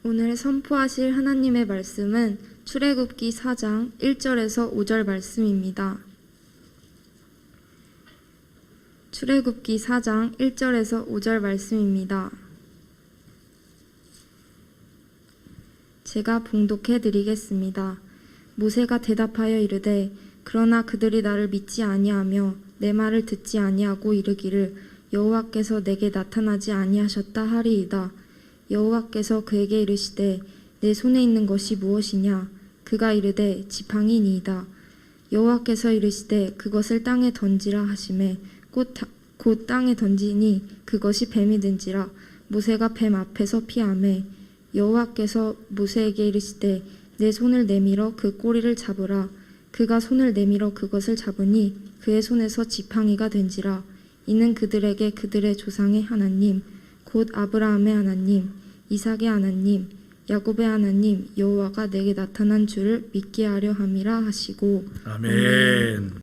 오늘 선포하실 하나님의 말씀은 출애굽기 4장 1절에서 5절 말씀입니다. 출애굽기 4장 1절에서 5절 말씀입니다. 제가 봉독해 드리겠습니다. 모세가 대답하여 이르되 그러나 그들이 나를 믿지 아니하며 내 말을 듣지 아니하고 이르기를 여호와께서 내게 나타나지 아니하셨다 하리이다. 여호와께서 그에게 이르시되 내 손에 있는 것이 무엇이냐? 그가 이르되 지팡이니이다. 여호와께서 이르시되 그것을 땅에 던지라 하시매 곧 땅에 던지니 그것이 뱀이든지라. 모세가 뱀 앞에서 피하매 여호와께서 모세에게 이르시되 내 손을 내밀어 그 꼬리를 잡으라. 그가 손을 내밀어 그것을 잡으니 그의 손에서 지팡이가 된지라. 이는 그들에게 그들의 조상의 하나님 곧 아브라함의 하나님, 이삭의 하나님, 야곱의 하나님 여호와가 내게 나타난 줄을 믿게 하려 함이라 하시고. 아멘.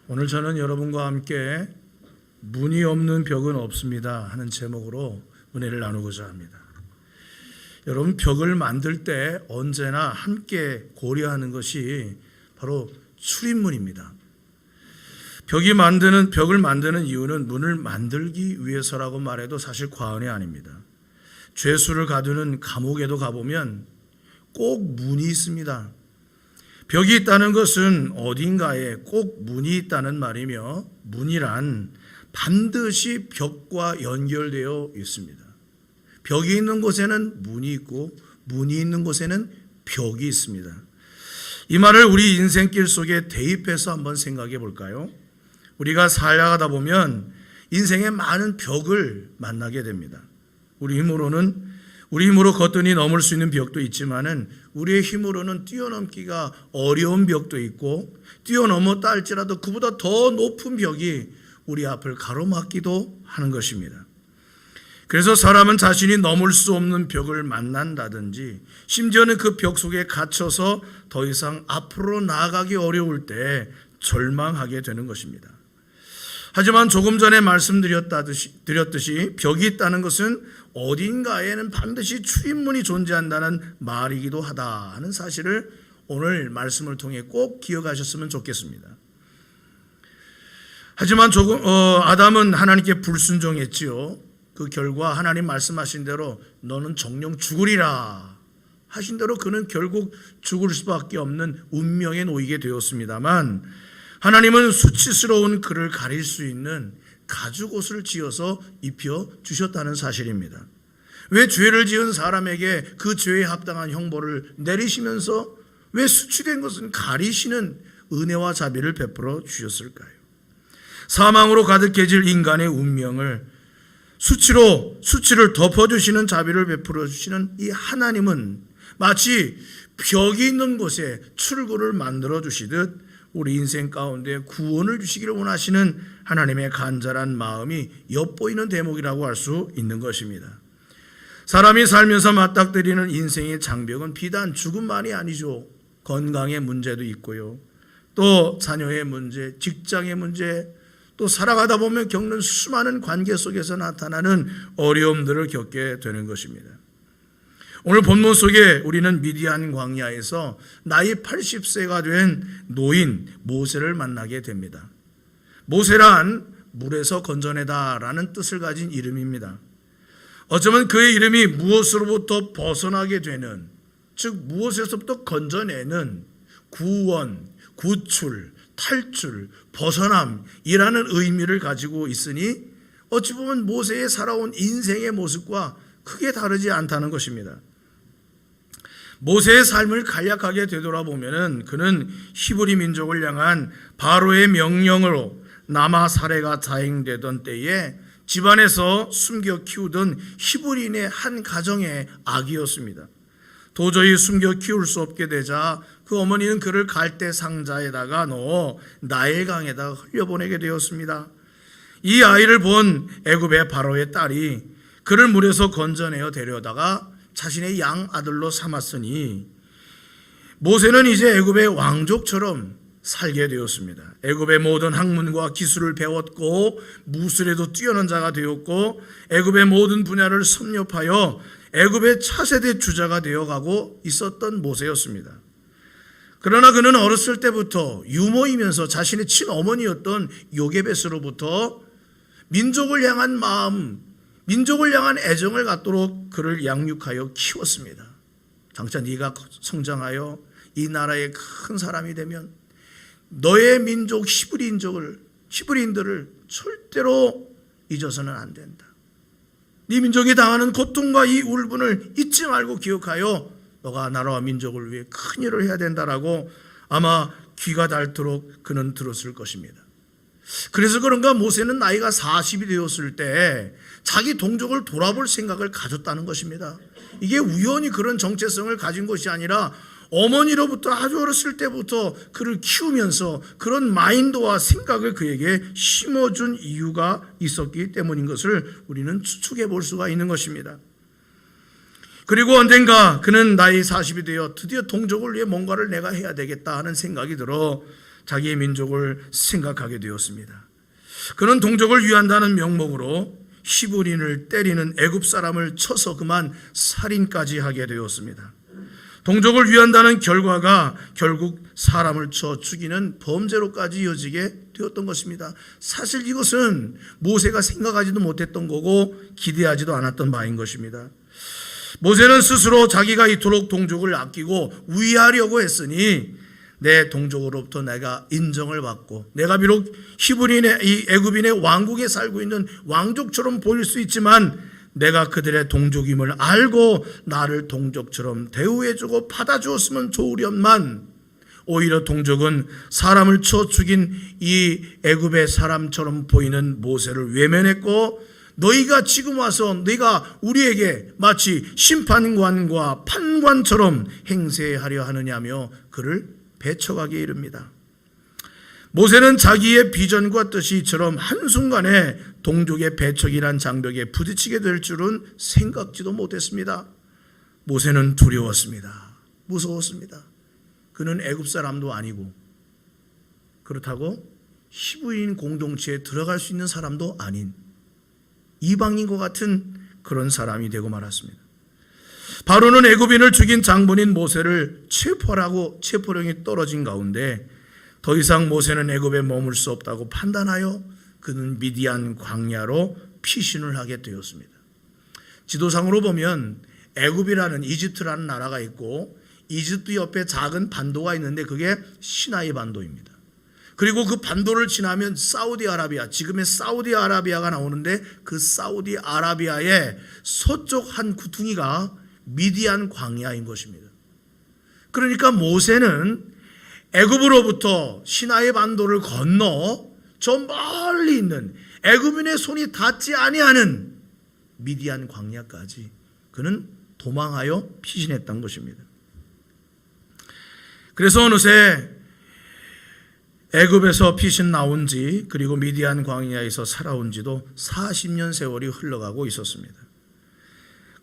오늘 저는 여러분과 함께 문이 없는 벽은 없습니다 하는 제목으로 은혜를 나누고자 합니다. 여러분, 벽을 만들 때 언제나 함께 고려하는 것이 바로 출입문입니다. 벽을 만드는 이유는 문을 만들기 위해서라고 말해도 사실 과언이 아닙니다. 죄수를 가두는 감옥에도 가보면 꼭 문이 있습니다. 벽이 있다는 것은 어딘가에 꼭 문이 있다는 말이며, 문이란 반드시 벽과 연결되어 있습니다. 벽이 있는 곳에는 문이 있고 문이 있는 곳에는 벽이 있습니다. 이 말을 우리 인생길 속에 대입해서 한번 생각해 볼까요? 우리가 살아가다 보면 인생에 많은 벽을 만나게 됩니다. 우리 힘으로 거뜬히 넘을 수 있는 벽도 있지만은 우리의 힘으로는 뛰어넘기가 어려운 벽도 있고, 뛰어넘었다 할지라도 그보다 더 높은 벽이 우리 앞을 가로막기도 하는 것입니다. 그래서 사람은 자신이 넘을 수 없는 벽을 만난다든지, 심지어는 그 벽 속에 갇혀서 더 이상 앞으로 나아가기 어려울 때 절망하게 되는 것입니다. 하지만 조금 전에 말씀드렸듯이 벽이 있다는 것은 어딘가에는 반드시 출입문이 존재한다는 말이기도 하다는 사실을 오늘 말씀을 통해 꼭 기억하셨으면 좋겠습니다. 하지만 아담은 하나님께 불순종했지요. 그 결과 하나님 말씀하신 대로 너는 정령 죽으리라 하신 대로 그는 결국 죽을 수밖에 없는 운명에 놓이게 되었습니다만, 하나님은 수치스러운 그를 가릴 수 있는 가죽옷을 지어서 입혀 주셨다는 사실입니다. 왜 죄를 지은 사람에게 그 죄에 합당한 형벌을 내리시면서 왜 수치된 것은 가리시는 은혜와 자비를 베풀어 주셨을까요? 사망으로 가득해질 인간의 운명을 수치를 덮어주시는 자비를 베풀어 주시는 이 하나님은 마치 벽이 있는 곳에 출구를 만들어 주시듯 우리 인생 가운데 구원을 주시기를 원하시는 하나님의 간절한 마음이 엿보이는 대목이라고 할 수 있는 것입니다. 사람이 살면서 맞닥뜨리는 인생의 장벽은 비단 죽음만이 아니죠. 건강의 문제도 있고요. 또 자녀의 문제, 직장의 문제, 또 살아가다 보면 겪는 수많은 관계 속에서 나타나는 어려움들을 겪게 되는 것입니다. 오늘 본문 속에 우리는 미디안 광야에서 나이 80세가 된 노인 모세를 만나게 됩니다. 모세란 물에서 건져내다라는 뜻을 가진 이름입니다. 어쩌면 그의 이름이 무엇으로부터 벗어나게 되는, 즉 무엇에서부터 건져내는 구원, 구출, 탈출, 벗어남이라는 의미를 가지고 있으니 어찌 보면 모세의 살아온 인생의 모습과 크게 다르지 않다는 것입니다. 모세의 삶을 간략하게 되돌아보면 그는 히브리 민족을 향한 바로의 명령으로 남아 살해가 자행되던 때에 집안에서 숨겨 키우던 히브리인의 한 가정의 아기였습니다. 도저히 숨겨 키울 수 없게 되자 그 어머니는 그를 갈대 상자에다가 넣어 나일강에다가 흘려보내게 되었습니다. 이 아이를 본 애굽의 바로의 딸이 그를 물에서 건져내어 데려다가 자신의 양 아들로 삼았으니 모세는 이제 애굽의 왕족처럼 살게 되었습니다. 애굽의 모든 학문과 기술을 배웠고 무술에도 뛰어난 자가 되었고 애굽의 모든 분야를 섭렵하여 애굽의 차세대 주자가 되어가고 있었던 모세였습니다. 그러나 그는 어렸을 때부터 유모이면서 자신의 친어머니였던 요게벳으로부터 민족을 향한 마음, 민족을 향한 애정을 갖도록 그를 양육하여 키웠습니다. 장차 네가 성장하여 이 나라의 큰 사람이 되면 너의 민족 히브리인들을 절대로 잊어서는 안 된다. 네 민족이 당하는 고통과 이 울분을 잊지 말고 기억하여 너가 나라와 민족을 위해 큰 일을 해야 된다라고 아마 귀가 닳도록 그는 들었을 것입니다. 그래서 그런가 모세는 나이가 40이 되었을 때 자기 동족을 돌아볼 생각을 가졌다는 것입니다. 이게 우연히 그런 정체성을 가진 것이 아니라 어머니로부터 아주 어렸을 때부터 그를 키우면서 그런 마인드와 생각을 그에게 심어준 이유가 있었기 때문인 것을 우리는 추측해 볼 수가 있는 것입니다. 그리고 언젠가 그는 나이 40이 되어 드디어 동족을 위해 뭔가를 내가 해야 되겠다 하는 생각이 들어 자기의 민족을 생각하게 되었습니다. 그는 동족을 위한다는 명목으로 히브리인을 때리는 애굽 사람을 쳐서 그만 살인까지 하게 되었습니다. 동족을 위한다는 결과가 결국 사람을 쳐 죽이는 범죄로까지 이어지게 되었던 것입니다. 사실 이것은 모세가 생각하지도 못했던 거고 기대하지도 않았던 바인 것입니다. 모세는 스스로 자기가 이토록 동족을 아끼고 위하려고 했으니 내 동족으로부터 내가 인정을 받고 내가 비록 히브리인의 이 애굽인의 왕국에 살고 있는 왕족처럼 보일 수 있지만 내가 그들의 동족임을 알고 나를 동족처럼 대우해주고 받아주었으면 좋으련만 오히려 동족은 사람을 쳐 죽인 이 애굽의 사람처럼 보이는 모세를 외면했고 너희가 지금 와서 네가 우리에게 마치 심판관과 판관처럼 행세하려 하느냐며 그를 배척하게 이릅니다. 모세는 자기의 비전과 뜻이 이처럼 한순간에 동족의 배척이란 장벽에 부딪히게 될 줄은 생각지도 못했습니다. 모세는 두려웠습니다. 무서웠습니다. 그는 애굽 사람도 아니고 그렇다고 히브리인 공동체에 들어갈 수 있는 사람도 아닌 이방인과 같은 그런 사람이 되고 말았습니다. 바로는 애굽인을 죽인 장본인 모세를 체포하라고 체포령이 떨어진 가운데 더 이상 모세는 애굽에 머물 수 없다고 판단하여 그는 미디안 광야로 피신을 하게 되었습니다. 지도상으로 보면 애굽이라는 이집트라는 나라가 있고 이집트 옆에 작은 반도가 있는데 그게 시나이 반도입니다. 그리고 그 반도를 지나면 사우디아라비아, 지금의 사우디아라비아가 나오는데 그 사우디아라비아의 서쪽 한 구퉁이가 미디안 광야인 것입니다. 그러니까 모세는 애굽으로부터 시나이 반도를 건너 저 멀리 있는 애굽인의 손이 닿지 아니하는 미디안 광야까지 그는 도망하여 피신했던 것입니다. 그래서 어느새 애굽에서 피신 나온 지 그리고 미디안 광야에서 살아온 지도 40년 세월이 흘러가고 있었습니다.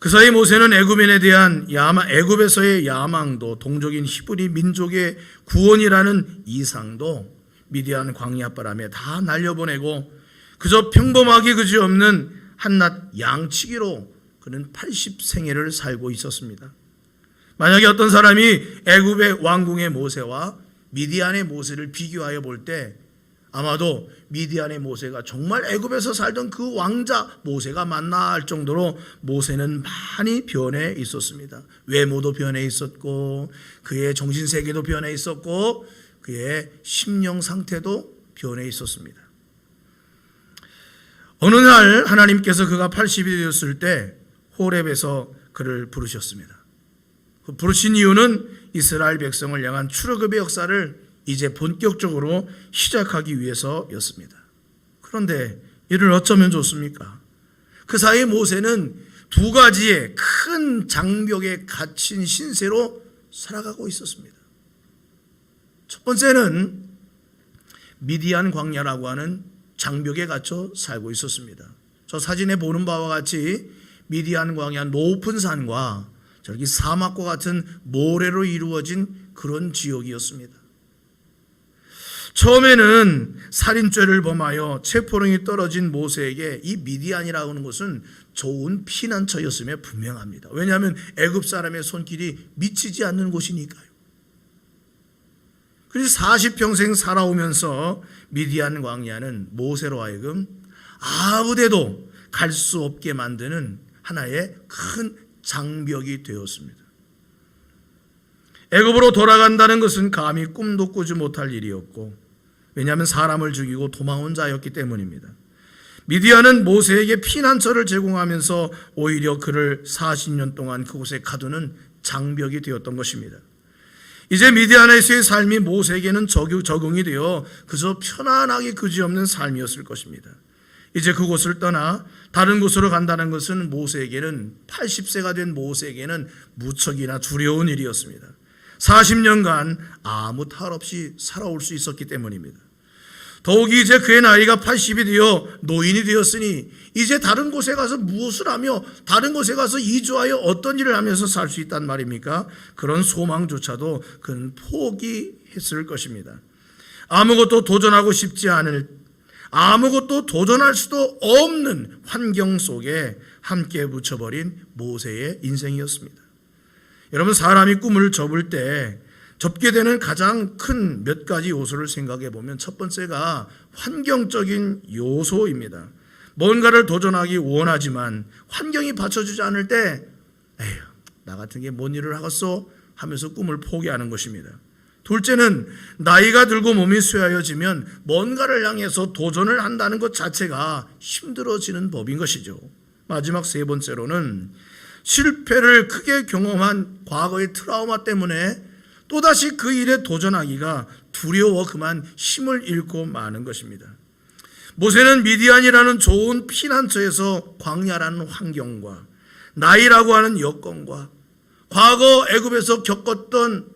그 사이 모세는 애굽인에 대한 애굽에서의 야망도 동족인 히브리 민족의 구원이라는 이상도 미디안 광야바람에 다 날려보내고 그저 평범하게 그지없는 한낱 양치기로 그는 80생애를 살고 있었습니다. 만약에 어떤 사람이 애굽의 왕궁의 모세와 미디안의 모세를 비교하여 볼 때 아마도 미디안의 모세가 정말 애굽에서 살던 그 왕자 모세가 맞나 할 정도로 모세는 많이 변해 있었습니다. 외모도 변해 있었고 그의 정신세계도 변해 있었고 그의 심령 상태도 변해 있었습니다. 어느 날 하나님께서 그가 80이 되었을 때 호렙에서 그를 부르셨습니다. 그 부르신 이유는 이스라엘 백성을 향한 출애굽의 역사를 이제 본격적으로 시작하기 위해서였습니다. 그런데 이를 어쩌면 좋습니까? 그 사이 모세는 두 가지의 큰 장벽에 갇힌 신세로 살아가고 있었습니다. 첫 번째는 미디안 광야라고 하는 장벽에 갇혀 살고 있었습니다. 저 사진에 보는 바와 같이 미디안 광야 높은 산과 저기 사막과 같은 모래로 이루어진 그런 지역이었습니다. 처음에는 살인죄를 범하여 체포령이 떨어진 모세에게 이 미디안이라고 하는 것은 좋은 피난처였음에 분명합니다. 왜냐하면 애굽 사람의 손길이 미치지 않는 곳이니까요. 그래서 40평생 살아오면서 미디안 광야는 모세로 하여금 아무데도 갈 수 없게 만드는 하나의 큰 장벽이 되었습니다. 애굽으로 돌아간다는 것은 감히 꿈도 꾸지 못할 일이었고, 왜냐하면 사람을 죽이고 도망온 자였기 때문입니다. 미디안은 모세에게 피난처를 제공하면서 오히려 그를 40년 동안 그곳에 가두는 장벽이 되었던 것입니다. 이제 미디안에서의 삶이 모세에게는 적응이 되어 그저 편안하게 그지없는 삶이었을 것입니다. 이제 그곳을 떠나 다른 곳으로 간다는 것은 모세에게는 80세가 된 모세에게는 무척이나 두려운 일이었습니다. 40년간 아무 탈 없이 살아올 수 있었기 때문입니다. 더욱이 이제 그의 나이가 80이 되어 노인이 되었으니 이제 다른 곳에 가서 무엇을 하며 다른 곳에 가서 이주하여 어떤 일을 하면서 살 수 있단 말입니까? 그런 소망조차도 그는 포기했을 것입니다. 아무것도 도전하고 싶지 않을, 아무것도 도전할 수도 없는 환경 속에 함께 묻혀버린 모세의 인생이었습니다. 여러분, 사람이 꿈을 접게 되는 가장 큰 몇 가지 요소를 생각해 보면 첫 번째가 환경적인 요소입니다. 뭔가를 도전하기 원하지만 환경이 받쳐주지 않을 때 에휴, 나 같은 게 뭔 일을 하겠어? 하면서 꿈을 포기하는 것입니다. 둘째는 나이가 들고 몸이 쇠하여지면 뭔가를 향해서 도전을 한다는 것 자체가 힘들어지는 법인 것이죠. 마지막 세 번째로는 실패를 크게 경험한 과거의 트라우마 때문에 또다시 그 일에 도전하기가 두려워 그만 힘을 잃고 마는 것입니다. 모세는 미디안이라는 좋은 피난처에서 광야라는 환경과 나이라고 하는 여건과 과거 애굽에서 겪었던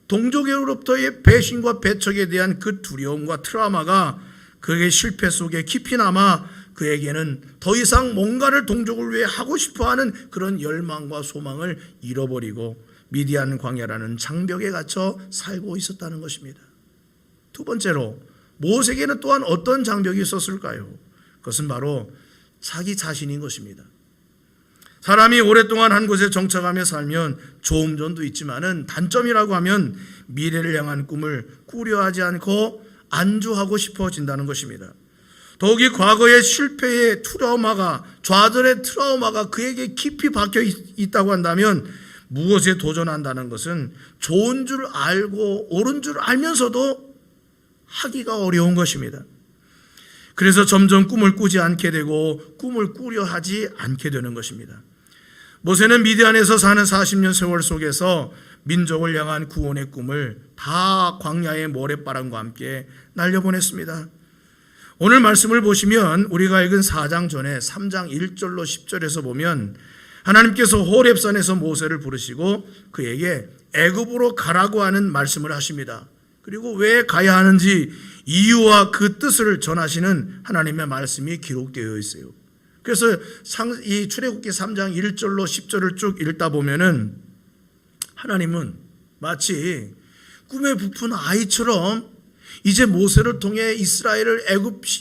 동족으로부터의 배신과 배척에 대한 그 두려움과 트라우마가 그의 실패 속에 깊이 남아 그에게는 더 이상 뭔가를 동족을 위해 하고 싶어하는 그런 열망과 소망을 잃어버리고 미디안 광야라는 장벽에 갇혀 살고 있었다는 것입니다. 두 번째로 모세에게는 또한 어떤 장벽이 있었을까요? 그것은 바로 자기 자신인 것입니다. 사람이 오랫동안 한 곳에 정착하며 살면 좋은 점도 있지만은 단점이라고 하면 미래를 향한 꿈을 꾸려하지 않고 안주하고 싶어진다는 것입니다. 더욱이 과거의 실패의 트라우마가, 좌절의 트라우마가 그에게 깊이 박혀 있다고 한다면 무엇에 도전한다는 것은 좋은 줄 알고 옳은 줄 알면서도 하기가 어려운 것입니다. 그래서 점점 꿈을 꾸지 않게 되고 꿈을 꾸려 하지 않게 되는 것입니다. 모세는 미디안에서 사는 40년 세월 속에서 민족을 향한 구원의 꿈을 다 광야의 모래바람과 함께 날려보냈습니다. 오늘 말씀을 보시면 우리가 읽은 4장 전에 3장 1절로 10절에서 보면 하나님께서 호렙산에서 모세를 부르시고 그에게 애굽으로 가라고 하는 말씀을 하십니다. 그리고 왜 가야 하는지 이유와 그 뜻을 전하시는 하나님의 말씀이 기록되어 있어요. 그래서 이 출애굽기 3장 1절로 10절을 쭉 읽다 보면은 하나님은 마치 꿈에 부푼 아이처럼 이제 모세를 통해 이스라엘을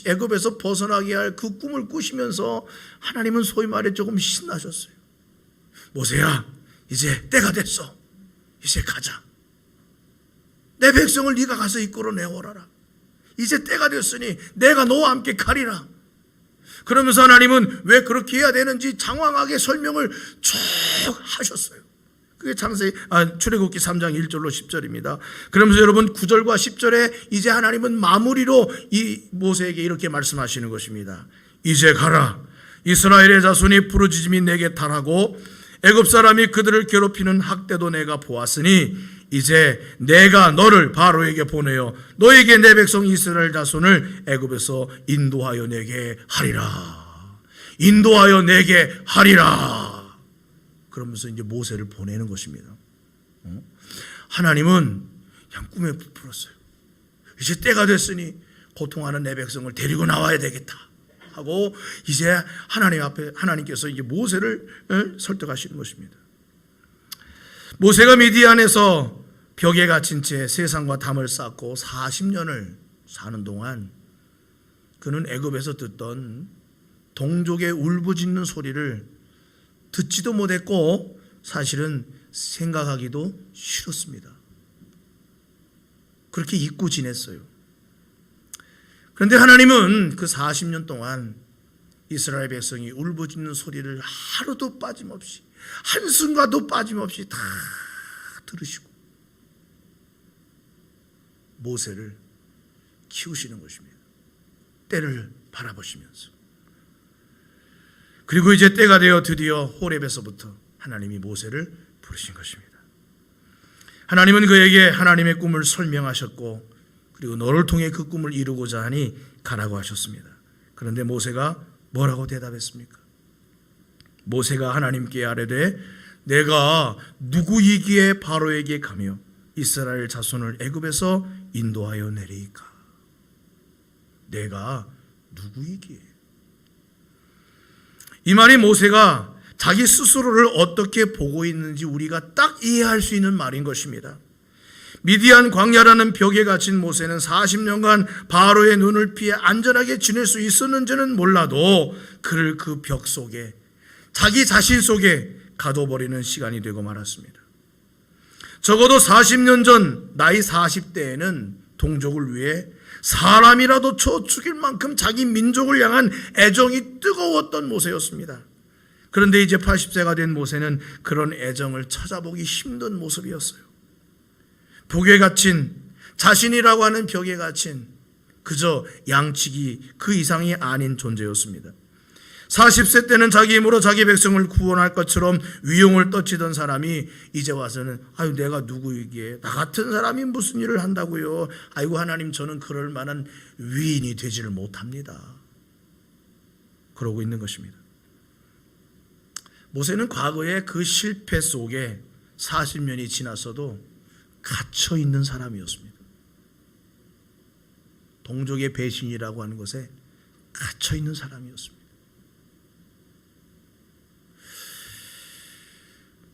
애굽에서 벗어나게 할 그 꿈을 꾸시면서 하나님은 소위 말해 조금 신나셨어요. 모세야, 이제 때가 됐어. 이제 가자. 내 백성을 네가 가서 이끌어내오라라. 이제 때가 됐으니 내가 너와 함께 가리라. 그러면서 하나님은 왜 그렇게 해야 되는지 장황하게 설명을 쭉 하셨어요. 그게 출애굽기 3장 1절로 10절입니다. 그러면서 여러분 9절과 10절에 이제 하나님은 마무리로 이 모세에게 이렇게 말씀하시는 것입니다. 이제 가라. 이스라엘의 자손이 부르짖음이 내게 달하고 애굽 사람이 그들을 괴롭히는 학대도 내가 보았으니 이제 내가 너를 바로에게 보내어 너에게 내 백성 이스라엘 자손을 애굽에서 인도하여 내게 하리라. 인도하여 내게 하리라. 그러면서 이제 모세를 보내는 것입니다. 하나님은 그냥 꿈에 부풀었어요. 이제 때가 됐으니 고통하는 내 백성을 데리고 나와야 되겠다 하고 이제 하나님 앞에 하나님께서 이제 모세를 설득하시는 것입니다. 모세가 미디안에서 벽에 갇힌 채 세상과 담을 쌓고 40년을 사는 동안 그는 애굽에서 듣던 동족의 울부짖는 소리를 듣지도 못했고 사실은 생각하기도 싫었습니다. 그렇게 잊고 지냈어요. 그런데 하나님은 그 40년 동안 이스라엘 백성이 울부짖는 소리를 하루도 빠짐없이, 한순간도 빠짐없이 다 들으시고 모세를 키우시는 것입니다. 때를 바라보시면서. 그리고 이제 때가 되어 드디어 호렙에서부터 하나님이 모세를 부르신 것입니다. 하나님은 그에게 하나님의 꿈을 설명하셨고 그리고 너를 통해 그 꿈을 이루고자 하니 가라고 하셨습니다. 그런데 모세가 뭐라고 대답했습니까? 모세가 하나님께 아뢰되 내가 누구이기에 바로에게 가며 이스라엘 자손을 애굽에서 인도하여 내리이까? 내가 누구이기에? 이 말이 모세가 자기 스스로를 어떻게 보고 있는지 우리가 딱 이해할 수 있는 말인 것입니다. 미디안 광야라는 벽에 갇힌 모세는 40년간 바로의 눈을 피해 안전하게 지낼 수 있었는지는 몰라도 그를 그 벽 속에, 자기 자신 속에 가둬버리는 시간이 되고 말았습니다. 적어도 40년 전 나이 40대에는 동족을 위해 사람이라도 쳐 죽일 만큼 자기 민족을 향한 애정이 뜨거웠던 모세였습니다. 그런데 이제 80세가 된 모세는 그런 애정을 찾아보기 힘든 모습이었어요. 벽에 갇힌, 자신이라고 하는 벽에 갇힌 그저 양치기 그 이상이 아닌 존재였습니다. 40세 때는 자기 힘으로 자기 백성을 구원할 것처럼 위용을 떠치던 사람이 이제 와서는 아유 내가 누구이기에 나 같은 사람이 무슨 일을 한다고요. 아이고 하나님 저는 그럴 만한 위인이 되지를 못합니다. 그러고 있는 것입니다. 모세는 과거의 그 실패 속에 40년이 지났어도 갇혀 있는 사람이었습니다. 동족의 배신이라고 하는 것에 갇혀 있는 사람이었습니다.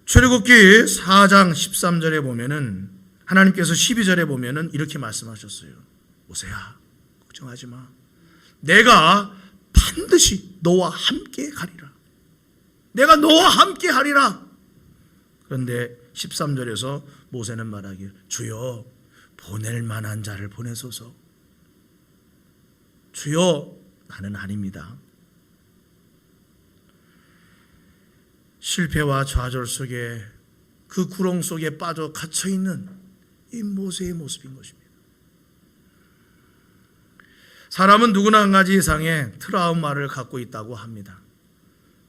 출애굽기 4장 13절에 보면은 하나님께서 12절에 보면은 이렇게 말씀하셨어요. 모세야 걱정하지 마. 내가 반드시 너와 함께 가리라. 내가 너와 함께 하리라. 그런데 13절에서 모세는 말하길 주여 보낼 만한 자를 보내소서. 주여 나는 아닙니다. 실패와 좌절 속에 그 구렁 속에 빠져 갇혀있는 이 모세의 모습인 것입니다. 사람은 누구나 한 가지 이상의 트라우마를 갖고 있다고 합니다.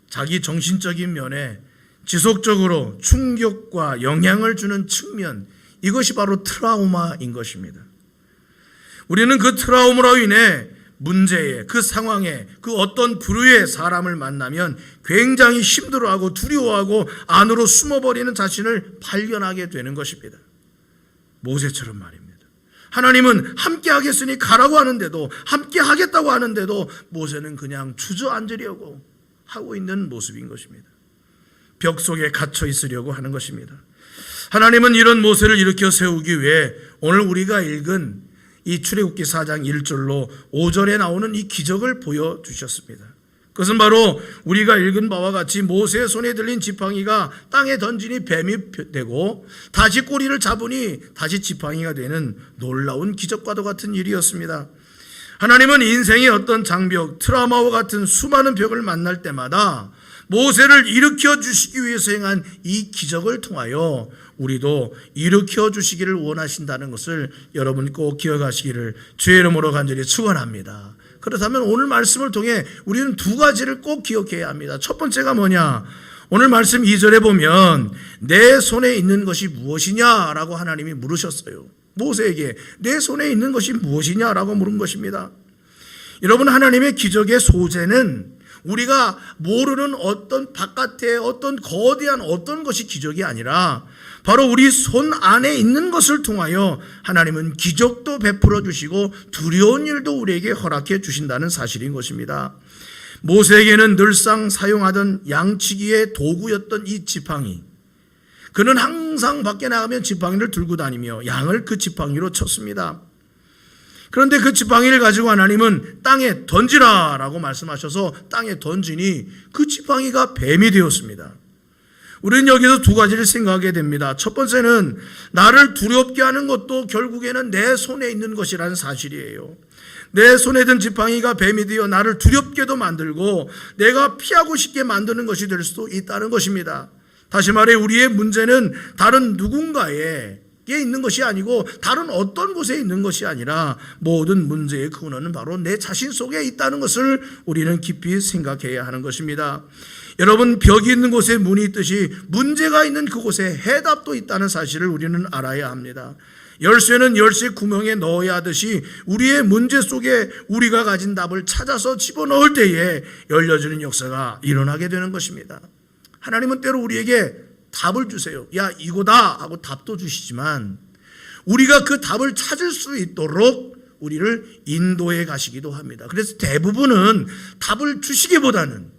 자기 정신적인 면에 지속적으로 충격과 영향을 주는 측면, 이것이 바로 트라우마인 것입니다. 우리는 그 트라우마로 인해 문제에, 그 상황에, 그 어떤 부류의 사람을 만나면 굉장히 힘들어하고 두려워하고 안으로 숨어버리는 자신을 발견하게 되는 것입니다. 모세처럼 말입니다. 하나님은 함께 하겠으니 가라고 하는데도, 함께 하겠다고 하는데도 모세는 그냥 주저앉으려고 하고 있는 모습인 것입니다. 벽 속에 갇혀 있으려고 하는 것입니다. 하나님은 이런 모세를 일으켜 세우기 위해 오늘 우리가 읽은 이 출애굽기 4장 1절로 5절에 나오는 이 기적을 보여주셨습니다. 그것은 바로 우리가 읽은 바와 같이 모세의 손에 들린 지팡이가 땅에 던지니 뱀이 되고 다시 꼬리를 잡으니 다시 지팡이가 되는 놀라운 기적과도 같은 일이었습니다. 하나님은 인생의 어떤 장벽, 트라우마와 같은 수많은 벽을 만날 때마다 모세를 일으켜 주시기 위해서 행한 이 기적을 통하여 우리도 일으켜 주시기를 원하신다는 것을 여러분 꼭 기억하시기를 주의 이름으로 간절히 축원합니다. 그렇다면 오늘 말씀을 통해 우리는 두 가지를 꼭 기억해야 합니다. 첫 번째가 뭐냐? 오늘 말씀 2절에 보면 내 손에 있는 것이 무엇이냐라고 하나님이 물으셨어요. 모세에게 내 손에 있는 것이 무엇이냐라고 물은 것입니다. 여러분, 하나님의 기적의 소재는 우리가 모르는 어떤 바깥의 어떤 거대한 어떤 것이 기적이 아니라 바로 우리 손 안에 있는 것을 통하여 하나님은 기적도 베풀어 주시고 두려운 일도 우리에게 허락해 주신다는 사실인 것입니다. 모세에게는 늘상 사용하던 양치기의 도구였던 이 지팡이, 그는 항상 밖에 나가면 지팡이를 들고 다니며 양을 그 지팡이로 쳤습니다. 그런데 그 지팡이를 가지고 하나님은 땅에 던지라라고 말씀하셔서 땅에 던지니 그 지팡이가 뱀이 되었습니다. 우리는 여기서 두 가지를 생각하게 됩니다. 첫 번째는 나를 두렵게 하는 것도 결국에는 내 손에 있는 것이라는 사실이에요. 내 손에 든 지팡이가 뱀이 되어 나를 두렵게도 만들고 내가 피하고 싶게 만드는 것이 될 수도 있다는 것입니다. 다시 말해 우리의 문제는 다른 누군가에 있는 것이 아니고 다른 어떤 곳에 있는 것이 아니라 모든 문제의 근원은 바로 내 자신 속에 있다는 것을 우리는 깊이 생각해야 하는 것입니다. 여러분, 벽이 있는 곳에 문이 있듯이 문제가 있는 그곳에 해답도 있다는 사실을 우리는 알아야 합니다. 열쇠는 열쇠 구멍에 넣어야 하듯이 우리의 문제 속에 우리가 가진 답을 찾아서 집어넣을 때에 열려지는 역사가 일어나게 되는 것입니다. 하나님은 때로 우리에게 답을 주세요. 야, 이거다 하고 답도 주시지만 우리가 그 답을 찾을 수 있도록 우리를 인도해 가시기도 합니다. 그래서 대부분은 답을 주시기보다는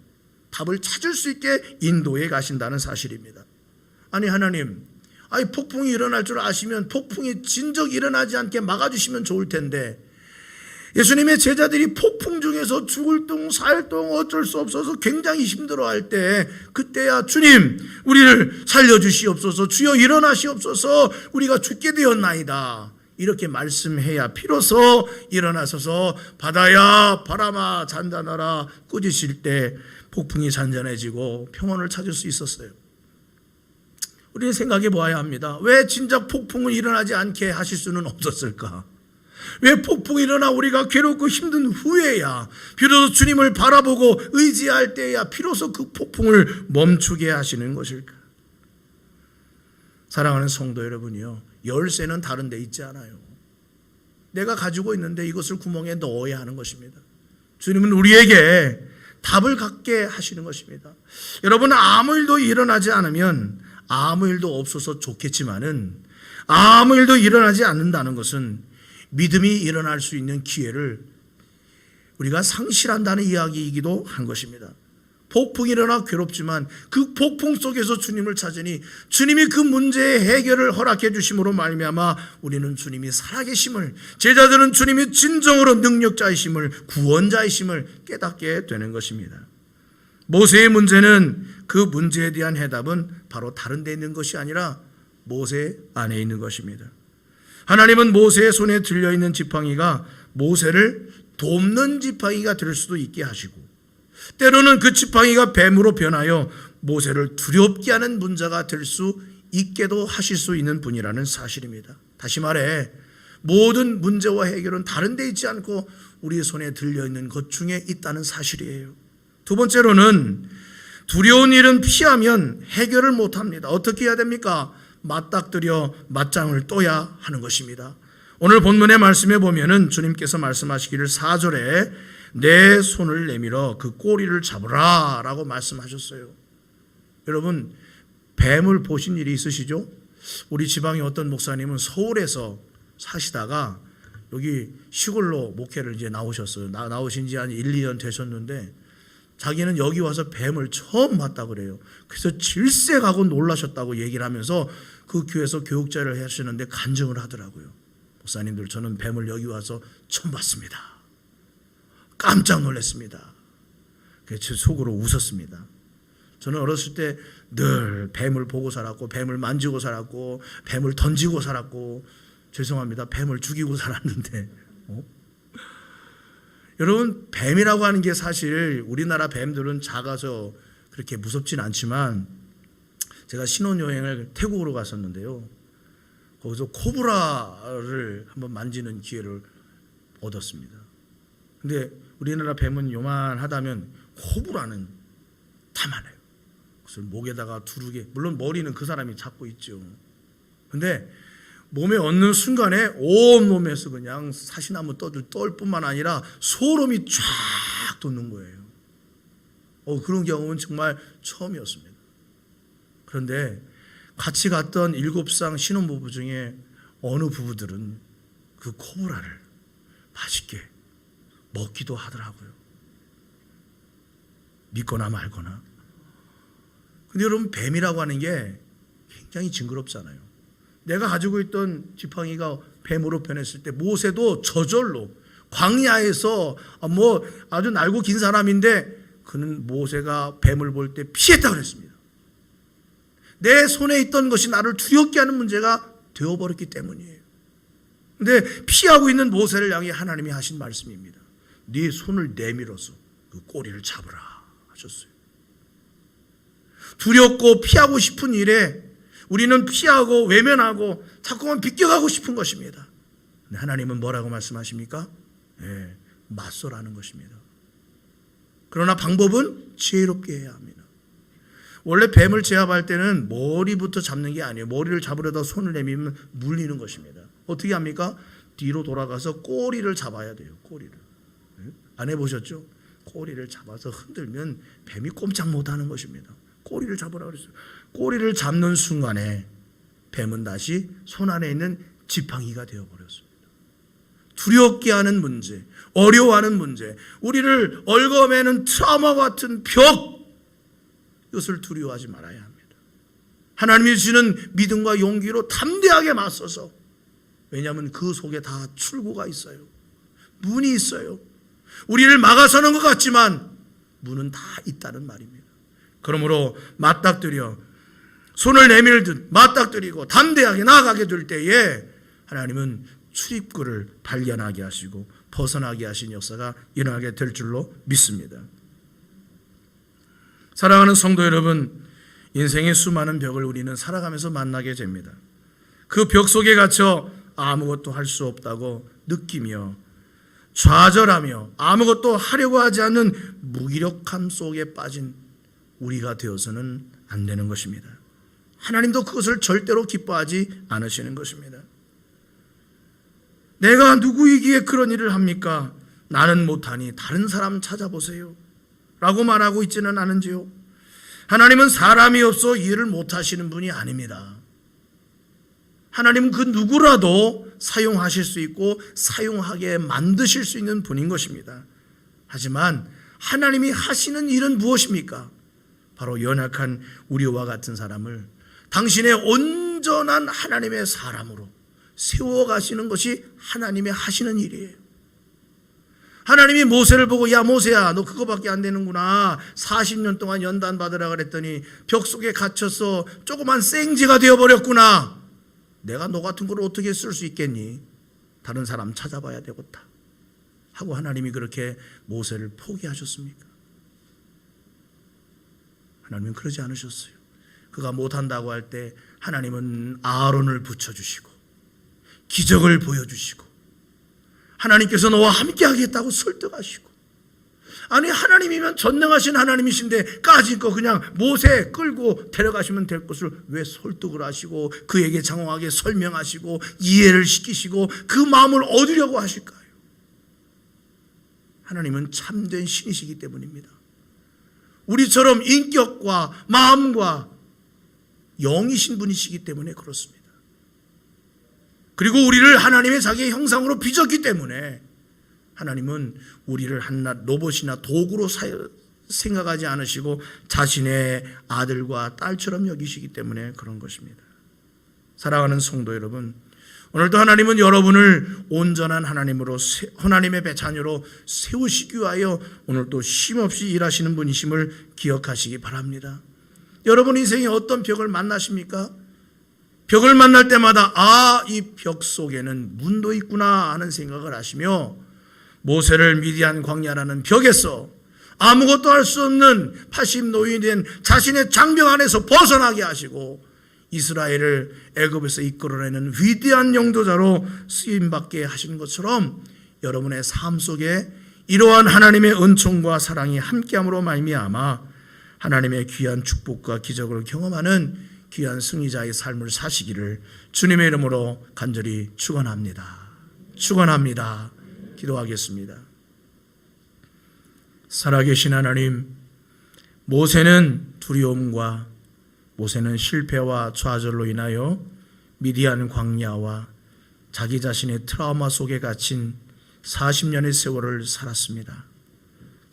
답을 찾을 수 있게 인도해 가신다는 사실입니다. 아니 하나님, 폭풍이 일어날 줄 아시면 폭풍이 진즉 일어나지 않게 막아주시면 좋을 텐데 예수님의 제자들이 폭풍 중에서 죽을 둥 살 둥 어쩔 수 없어서 굉장히 힘들어할 때 그때야 주님 우리를 살려주시옵소서, 주여 일어나시옵소서, 우리가 죽게 되었나이다 이렇게 말씀해야 비로소 일어나서서 바다야 바람아 잔잔하라 꾸짖을 때 폭풍이 잔잔해지고 평온을 찾을 수 있었어요. 우리는 생각해 보아야 합니다. 왜 진작 폭풍은 일어나지 않게 하실 수는 없었을까? 왜 폭풍이 일어나 우리가 괴롭고 힘든 후에야 비로소 주님을 바라보고 의지할 때야 비로소 그 폭풍을 멈추게 하시는 것일까? 사랑하는 성도 여러분이요, 열쇠는 다른 데 있지 않아요. 내가 가지고 있는데 이것을 구멍에 넣어야 하는 것입니다. 주님은 우리에게 답을 갖게 하시는 것입니다. 여러분, 아무 일도 일어나지 않으면 아무 일도 없어서 좋겠지만은 아무 일도 일어나지 않는다는 것은 믿음이 일어날 수 있는 기회를 우리가 상실한다는 이야기이기도 한 것입니다. 폭풍이 일어나 괴롭지만 그 폭풍 속에서 주님을 찾으니 주님이 그 문제의 해결을 허락해 주심으로 말미암아 우리는 주님이 살아계심을, 제자들은 주님이 진정으로 능력자이심을, 구원자이심을 깨닫게 되는 것입니다. 모세의 문제는 그 문제에 대한 해답은 바로 다른 데 있는 것이 아니라 모세 안에 있는 것입니다. 하나님은 모세의 손에 들려있는 지팡이가 모세를 돕는 지팡이가 될 수도 있게 하시고 때로는 그 지팡이가 뱀으로 변하여 모세를 두렵게 하는 문제가 될 수 있게도 하실 수 있는 분이라는 사실입니다. 다시 말해 모든 문제와 해결은 다른 데 있지 않고 우리 손에 들려있는 것 중에 있다는 사실이에요. 두 번째로는 두려운 일은 피하면 해결을 못합니다. 어떻게 해야 됩니까? 맞닥뜨려 맞짱을 떠야 하는 것입니다. 오늘 본문의 말씀에 보면은 주님께서 말씀하시기를 4절에 내 손을 내밀어 그 꼬리를 잡으라 라고 말씀하셨어요. 여러분, 뱀을 보신 일이 있으시죠? 우리 지방의 어떤 목사님은 서울에서 사시다가 여기 시골로 목회를 이제 나오셨어요. 나오신 지 한 1, 2년 되셨는데 자기는 여기 와서 뱀을 처음 봤다 그래요. 그래서 질색하고 놀라셨다고 얘기를 하면서 그 교회에서 교육자를 하시는데 간증을 하더라고요. 목사님들, 저는 뱀을 여기 와서 처음 봤습니다. 깜짝 놀랐습니다. 제 속으로 웃었습니다. 저는 어렸을 때 늘 뱀을 보고 살았고 뱀을 만지고 살았고 뱀을 던지고 살았고, 죄송합니다, 뱀을 죽이고 살았는데 여러분, 뱀이라고 하는 게 사실 우리나라 뱀들은 작아서 그렇게 무섭진 않지만 제가 신혼여행을 태국으로 갔었는데요. 거기서 코브라를 한번 만지는 기회를 얻었습니다. 근데 우리나라 뱀은 요만하다면 코브라는 다만해요. 그래서 목에다가 두르게, 물론 머리는 그 사람이 잡고 있죠. 근데 몸에 얹는 순간에 온몸에서 그냥 사시나무 떨 뿐만 아니라 소름이 쫙 돋는 거예요. 그런 경험은 정말 처음이었습니다. 그런데 같이 갔던 7쌍 신혼부부 중에 어느 부부들은 그 코브라를 맛있게 먹기도 하더라고요. 믿거나 말거나. 근데 여러분, 뱀이라고 하는 게 굉장히 징그럽잖아요. 내가 가지고 있던 지팡이가 뱀으로 변했을 때 모세도 저절로 광야에서 아주 날고 긴 사람인데 그는 모세가 뱀을 볼 때 피했다고 그랬습니다. 내 손에 있던 것이 나를 두렵게 하는 문제가 되어버렸기 때문이에요. 근데 피하고 있는 모세를 향해 하나님이 하신 말씀입니다. 네 손을 내밀어서 그 꼬리를 잡으라 하셨어요. 두렵고 피하고 싶은 일에 우리는 피하고 외면하고 자꾸만 비껴가고 싶은 것입니다. 근데 하나님은 뭐라고 말씀하십니까? 맞서라는 것입니다. 그러나 방법은 지혜롭게 해야 합니다. 원래 뱀을 제압할 때는 머리부터 잡는 게 아니에요. 머리를 잡으려다 손을 내밀면 물리는 것입니다. 어떻게 합니까? 뒤로 돌아가서 꼬리를 잡아야 돼요. 꼬리를. 안 해보셨죠? 꼬리를 잡아서 흔들면 뱀이 꼼짝 못하는 것입니다. 꼬리를 잡으라고 그랬어요. 꼬리를 잡는 순간에 뱀은 다시 손 안에 있는 지팡이가 되어버렸습니다. 두렵게 하는 문제, 어려워하는 문제, 우리를 얽어매는 트라우마 같은 벽, 이것을 두려워하지 말아야 합니다. 하나님이 주시는 믿음과 용기로 담대하게 맞서서, 왜냐하면 그 속에 다 출구가 있어요. 문이 있어요. 우리를 막아서는 것 같지만 문은 다 있다는 말입니다. 그러므로 맞닥뜨려 손을 내밀듯 맞닥뜨리고 담대하게 나아가게 될 때에 하나님은 출입구를 발견하게 하시고 벗어나게 하신 역사가 일어나게 될 줄로 믿습니다. 사랑하는 성도 여러분, 인생의 수많은 벽을 우리는 살아가면서 만나게 됩니다. 그 벽 속에 갇혀 아무것도 할 수 없다고 느끼며 좌절하며 아무것도 하려고 하지 않는 무기력함 속에 빠진 우리가 되어서는 안 되는 것입니다. 하나님도 그것을 절대로 기뻐하지 않으시는 것입니다. 내가 누구이기에 그런 일을 합니까? 나는 못하니 다른 사람 찾아보세요 라고 말하고 있지는 않은지요? 하나님은 사람이 없어 일을 못하시는 분이 아닙니다. 하나님은 그 누구라도 사용하실 수 있고 사용하게 만드실 수 있는 분인 것입니다. 하지만 하나님이 하시는 일은 무엇입니까? 바로 연약한 우리와 같은 사람을 당신의 온전한 하나님의 사람으로 세워가시는 것이 하나님의 하시는 일이에요. 하나님이 모세를 보고 야 모세야 너 그거밖에 안 되는구나 40년 동안 연단 받으라 그랬더니 벽 속에 갇혀서 조그만 생쥐가 되어버렸구나. 내가 너 같은 걸 어떻게 쓸 수 있겠니? 다른 사람 찾아봐야 되겠다 하고 하나님이 그렇게 모세를 포기하셨습니까? 하나님은 그러지 않으셨어요. 그가 못한다고 할 때 하나님은 아론을 붙여주시고 기적을 보여주시고 하나님께서 너와 함께 하겠다고 설득하시고, 아니 하나님이면 전능하신 하나님이신데 까짓거 그냥 모세 끌고 데려가시면 될 것을 왜 설득을 하시고 그에게 장황하게 설명하시고 이해를 시키시고 그 마음을 얻으려고 하실까요? 하나님은 참된 신이시기 때문입니다. 우리처럼 인격과 마음과 영이신 분이시기 때문에 그렇습니다. 그리고 우리를 하나님의 자기의 형상으로 빚었기 때문에 하나님은 우리를 한낱 로봇이나 도구로 생각하지 않으시고 자신의 아들과 딸처럼 여기시기 때문에 그런 것입니다. 사랑하는 성도 여러분, 오늘도 하나님은 여러분을 온전한 하나님으로 하나님의 자녀로 세우시기 위하여 오늘도 쉼없이 일하시는 분이심을 기억하시기 바랍니다. 여러분 인생에 어떤 벽을 만나십니까? 벽을 만날 때마다 이 벽 속에는 문도 있구나 하는 생각을 하시며 모세를 미디안 광야라는 벽에서 아무것도 할 수 없는 80노인이 된 자신의 장병 안에서 벗어나게 하시고 이스라엘을 애굽에서 이끌어내는 위대한 영도자로 쓰임받게 하시는 것처럼 여러분의 삶 속에 이러한 하나님의 은총과 사랑이 함께함으로 말미암아 하나님의 귀한 축복과 기적을 경험하는 귀한 승리자의 삶을 사시기를 주님의 이름으로 간절히 축원합니다. 축원합니다. 기도하겠습니다. 살아계신 하나님, 모세는 두려움과 모세는 실패와 좌절로 인하여 미디안 광야와 자기 자신의 트라우마 속에 갇힌 40년의 세월을 살았습니다.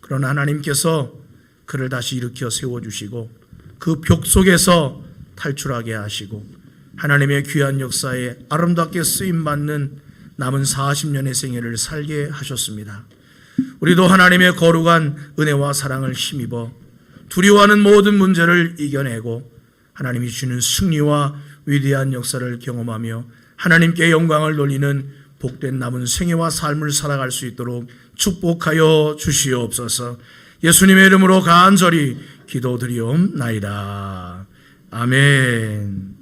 그러나 하나님께서 그를 다시 일으켜 세워주시고 그 벽 속에서 탈출하게 하시고 하나님의 귀한 역사에 아름답게 쓰임받는 남은 40년의 생애를 살게 하셨습니다. 우리도 하나님의 거룩한 은혜와 사랑을 힘입어 두려워하는 모든 문제를 이겨내고 하나님이 주는 승리와 위대한 역사를 경험하며 하나님께 영광을 돌리는 복된 남은 생애와 삶을 살아갈 수 있도록 축복하여 주시옵소서. 예수님의 이름으로 간절히 기도드리옵나이다. 아멘.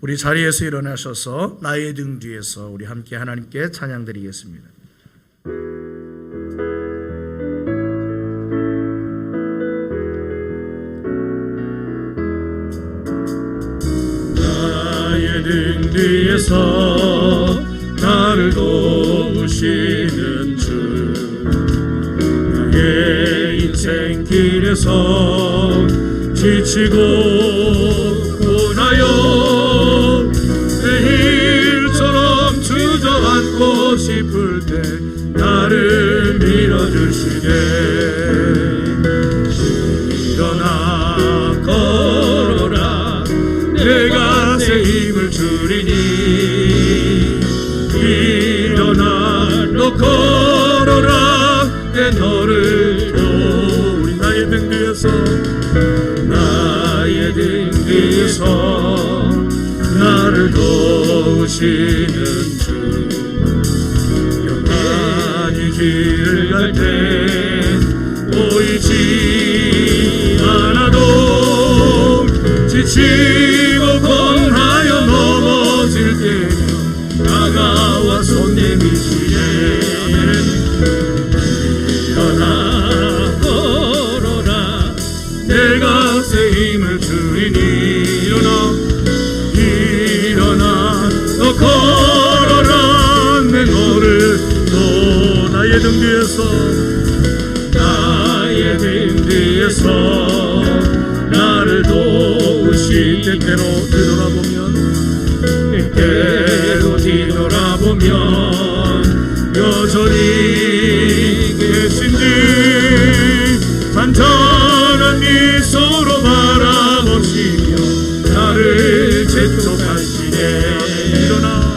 우리 자리에서 일어나셔서 나의 등 뒤에서 우리 함께 하나님께 찬양드리겠습니다. 나의 등 뒤에서 나를 도우시는 주, 나의 인생길에서 지치고 고나여 매일처럼 주저앉고 싶을 때 나를 밀어주시네. 일어나 걸어라, 내가 새 힘을 주리니. 일어나 너 걸어라, 내 너를 도우리. 나의 등 뒤에서, 나의 등 뒤에서 나를 도우시는 주, 영원히 길을 갈 때 보이지 않아도 지치고 권하여 넘어질 때면 다가와 손 내미시네. 일어나 걸어라, 내가 새 힘을 주리니. 일어나 너 걸어라, 내 너를 또. 나의 등 뒤에서, 나의 등 뒤에서 나를 도우실 때때로 뒤돌아보면 여전히 계신지 잔잔한 미소로 바라보시며 나를 재촉하시네. 일어나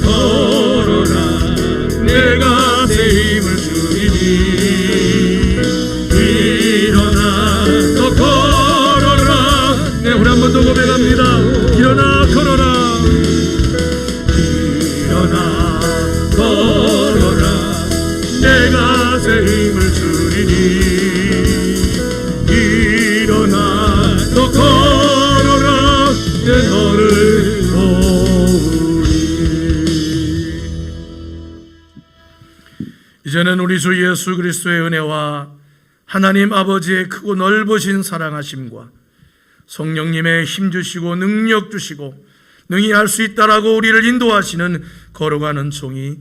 걸어라, 내가 새 힘을 주리니. 일어나 너 걸어라. 네, 우리 한 번 더 고백합니다. 일어나 걸어라, 일어나 걸어라, 내가 새 힘을 주리니. 일어나 너 걸어라, 내 너를 도우리. 이제는 우리 주 예수 그리스도의 은혜와 하나님 아버지의 크고 넓으신 사랑하심과 성령님의 힘 주시고 능력 주시고 능히 할 수 있다라고 우리를 인도하시는 거룩한 은총이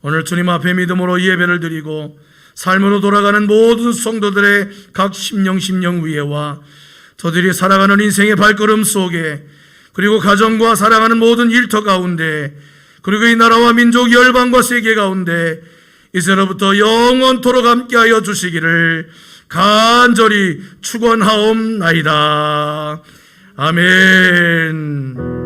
오늘 주님 앞에 믿음으로 예배를 드리고 삶으로 돌아가는 모든 성도들의 각 심령 위에와 저들이 살아가는 인생의 발걸음 속에, 그리고 가정과 살아가는 모든 일터 가운데, 그리고 이 나라와 민족 열방과 세계 가운데 이제로부터 영원토록 함께하여 주시기를 간절히 축원하옵나이다. 아멘.